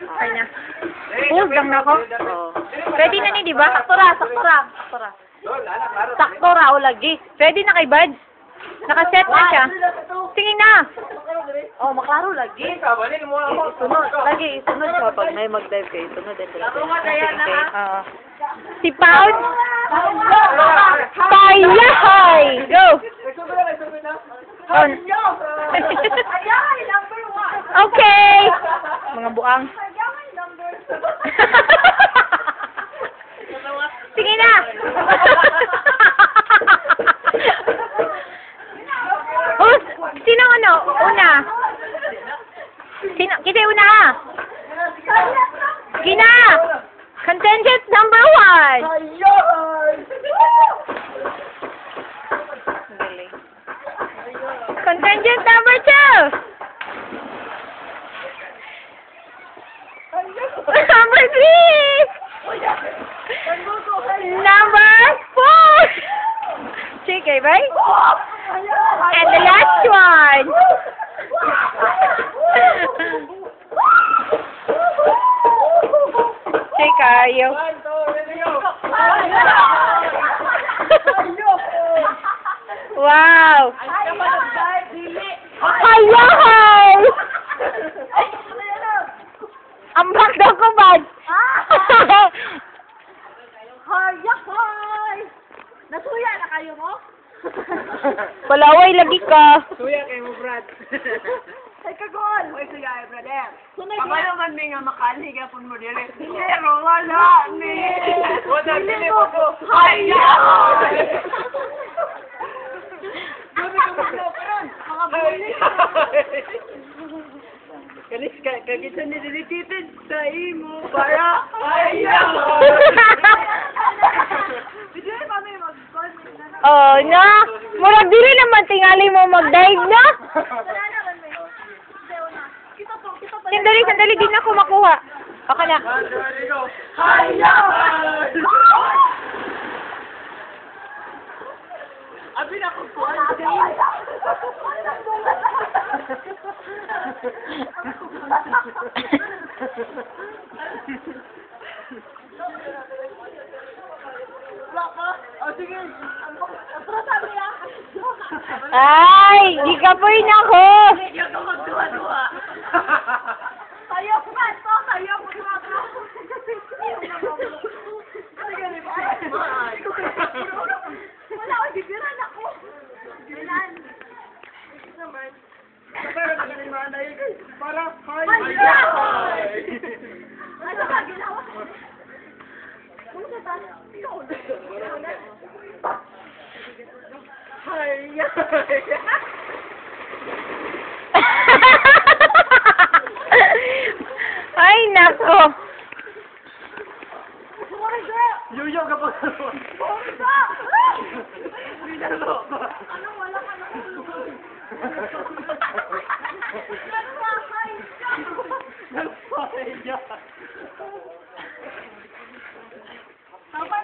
Okay na. Pause lang na ako. Pwede na ni, di ba? Saktora. Saktora o lagi. Pwede na kay Buds. Nakaset na siya. Tingin na. Oh, maklaro lagi. Isunod siya pag may mag-dive kayo. Isunod din. Si Pound. Payahay! Go! Okay! Mga buang. Sige na! Sino ano? Una? Sino? Kita una ha? Gina! Contingent number 1! Contingent number 2! Number 3! Number 4! Chicken, right? And the last one! Chica, are you? Wow! Hayahay! Ang black daw ko, Bad! Hayahay! Nasuya na kayo mo? Palaway lagi ka. Suya kayo mo, Brad. Ay, kagol! Uy, suya, brother. Sunod Ako yun. naman may nga makali ka po mo dire. Pero wala ni. Wala ni po. Haya! Mga bully. Kanis kagita ni dedicated sa imo para haya! Bigyan pa may mag-gol. Oh, na. Murag dili naman tingali mo mag-dive na. Wala naman may. Kita pa. Sandali, di na ako makuha. Baka na. Haya! Abi na ko po. Ay, di ka po na ako. Yung magduwa-duwa. Kayo pa to, kayo po wala ko, bibiran ako. Bibiran. Naman. Pero magaling mga dahil guys. Para Haya! Ano ba ginawa? Ano ba ba? Haya! Ay, nako. Yuyo ka pa. Ano, wala ka na ulo.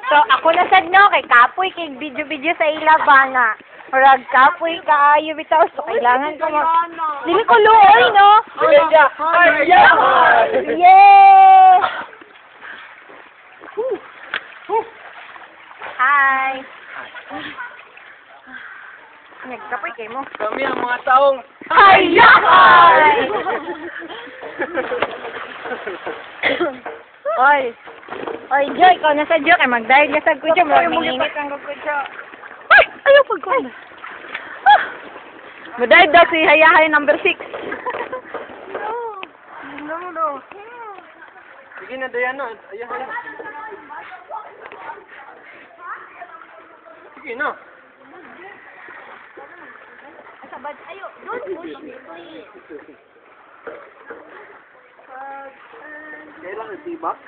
So, ako na sad no, kay kapoy, kay video-video sa ilabana. Murag kapoy kaayo bitaw, so kailangan ko mag... Dili ko luoy, no? Haya! Yay! Hi! Nagkapoy kay mo. Kami ang mga taong Hayahay! Oy, Joy, ikaw na sa Joy, kay mag-dive ka sa kutsa mo, nanginit ang kutsa. Ay! Ayaw pag-ko na. Mag-dive daw si Hayahay number 6. No. Sige na, Diana. Ayan. Sige na. Sabad, ayo, doon. Kailan ang tibak?